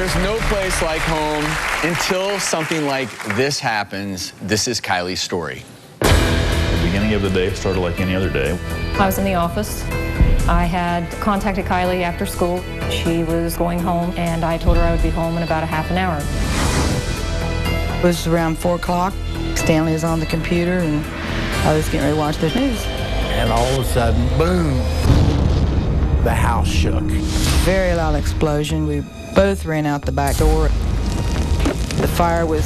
There's no place like home until something like this happens. This is Kylie's story. The beginning of the day started like any other day. I was in the office. I had contacted Kylie after school. She was going home, and I told her I would be home in about a half an hour. It was around 4 o'clock. Stanley was on the computer, and I was getting ready to watch the news. And all of a sudden, boom, the house shook. Very loud explosion. We both ran out the back door. The fire was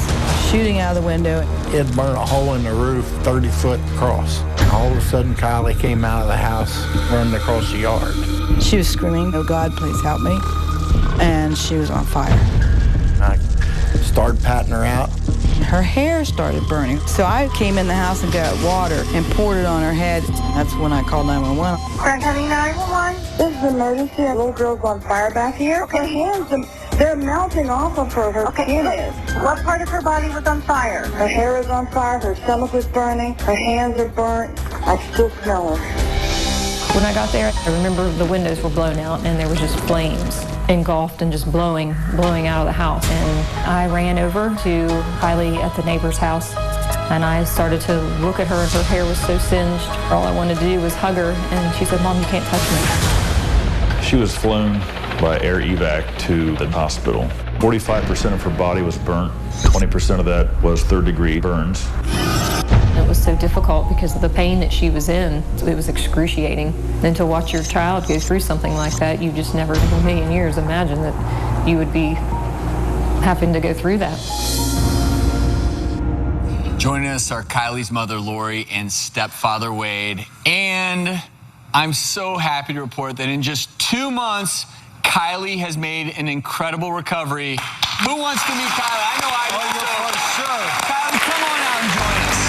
shooting out of the window. It burned a hole in the roof 30 foot across. All of a sudden, Kylie came out of the house, running across the yard. She was screaming, "Oh God, please help me." And she was on fire. I started patting her out. Her hair started burning. So I came in the house and got water and poured it on her head. That's when I called 911. Grant County 911. This is an emergency. A little girl's on fire back here. Her hands, they're melting off of her. Her skin is. What part of her body was on fire? Her hair is on fire. Her stomach was burning. Her hands are burnt. I still smell her. When I got there, I remember the windows were blown out, and there was just flames engulfed and just blowing out of the house. And I ran over to Kylie at the neighbor's house, and I started to look at her, and her hair was so singed. All I wanted to do was hug her, and she said, "Mom, you can't touch me." She was flown by air evac to the hospital. 45% of her body was burnt. 20% of that was third-degree burns. It was so difficult because of the pain that she was in. It was excruciating. And to watch your child go through something like that, you just never in a million years imagined that you would be having to go through that. Joining us are Kylie's mother, Lori, and stepfather, Wade. And I'm so happy to report that in just 2 months, Kylie has made an incredible recovery. Who wants to meet Kylie? I know I do. For sure. Kylie, come on out and join us.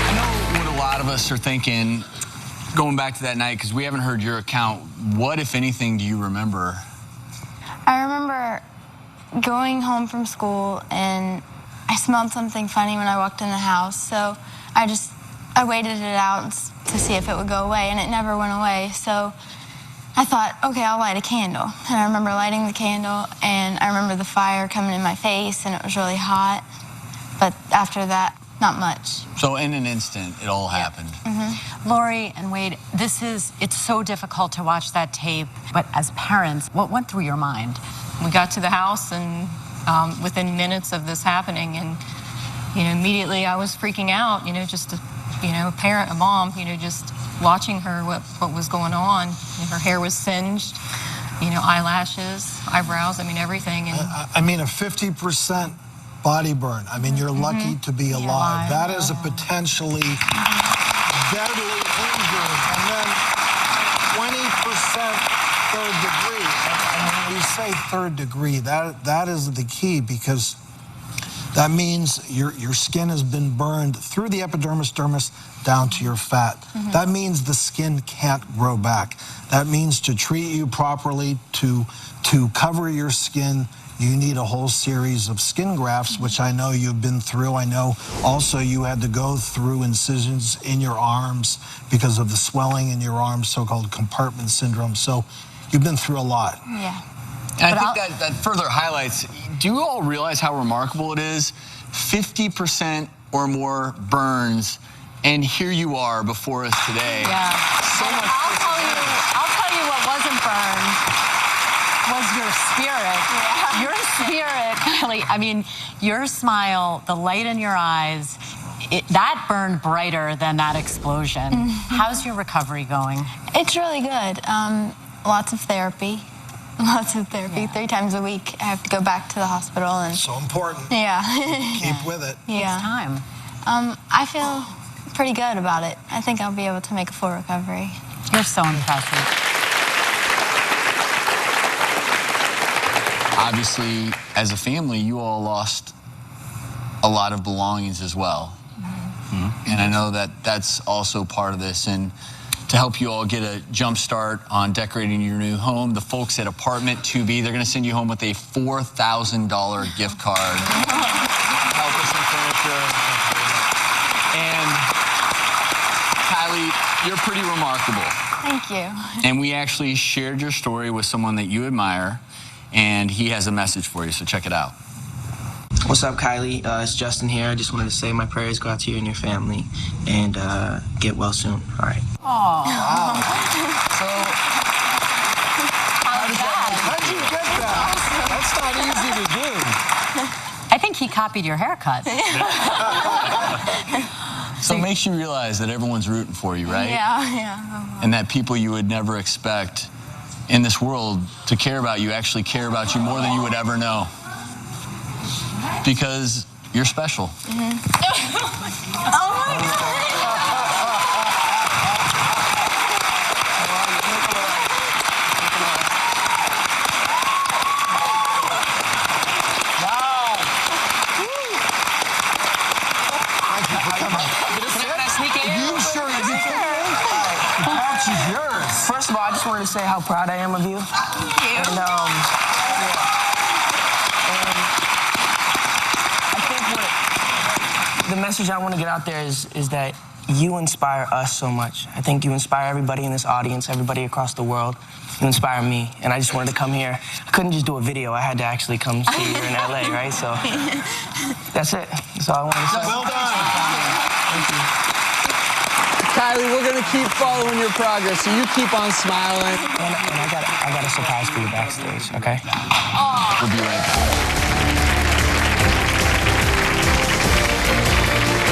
I know what a lot of us are thinking, going back to that night, because we haven't heard your account. What, if anything, do you remember? I remember going home from school, and I smelled something funny when I walked in the house, so I waited it out to see if it would go away, and it never went away. So I thought, okay, I'll light a candle. And I remember lighting the candle, and I remember the fire coming in my face, and it was really hot. But after that, not much. So in an instant, it all happened. Mm-hmm. Lori and Wade, it's so difficult to watch that tape, but as parents, what went through your mind? We got to the house, and within minutes of this happening, and immediately I was freaking out. Just a parent, a mom, just watching her what was going on. Her hair was singed, eyelashes, eyebrows. Everything. And a 50% body burn. You're lucky to be alive. That is a potentially deadly injury, and then 20% third degree. When we say third degree, that is the key, because that means your skin has been burned through the epidermis, dermis, down to your fat. Mm-hmm. That means the skin can't grow back. That means to treat you properly, to cover your skin, you need a whole series of skin grafts, which I know you've been through. I know also you had to go through incisions in your arms because of the swelling in your arms, so-called compartment syndrome. So you've been through a lot. Yeah. And I think that further highlights, do you all realize how remarkable it is? 50% or more burns, and here you are before us today. Yeah. So much. I'll tell you what wasn't burned was your spirit. Yeah. Your spirit, Kylie, your smile, the light in your eyes, that burned brighter than that explosion. Mm-hmm. How's your recovery going? It's really good. Lots of therapy. Lots of therapy. Yeah. 3 times a week. I have to go back to the hospital. And so important. Yeah. Keep with it. Yeah. It's time. I feel pretty good about it. I think I'll be able to make a full recovery. You're so impressive. Obviously, as a family, you all lost a lot of belongings as well. Mm-hmm. And I know that that's also part of this. And to help you all get a jump start on decorating your new home, the folks at Apartment 2B, they're going to send you home with a $4,000 gift card. Help us in furniture. You're pretty remarkable. Thank you. And we actually shared your story with someone that you admire, and he has a message for you, so check it out. What's up, Kylie? It's Justin here. I just wanted to say my prayers go out to you and your family, and get well soon. All right. Oh. Wow. So, How was that? how did you get that? That's not easy to do. I think he copied your haircut. So it makes you realize that everyone's rooting for you, right? Yeah. And that people you would never expect in this world to care about you actually care about you more than you would ever know. Because you're special. Oh my God. First of all, I just wanted to say how proud I am of you. Thank you. And I think the message I want to get out there is that you inspire us so much. I think you inspire everybody in this audience, everybody across the world. You inspire me, and I just wanted to come here. I couldn't just do a video. I had to actually come see you in LA, right? So that's it. That's all I wanted to say. Well done. Thank you. Kylie, we're going to keep following your progress, so you keep on smiling. And I got a surprise for you backstage, okay? We'll be right back.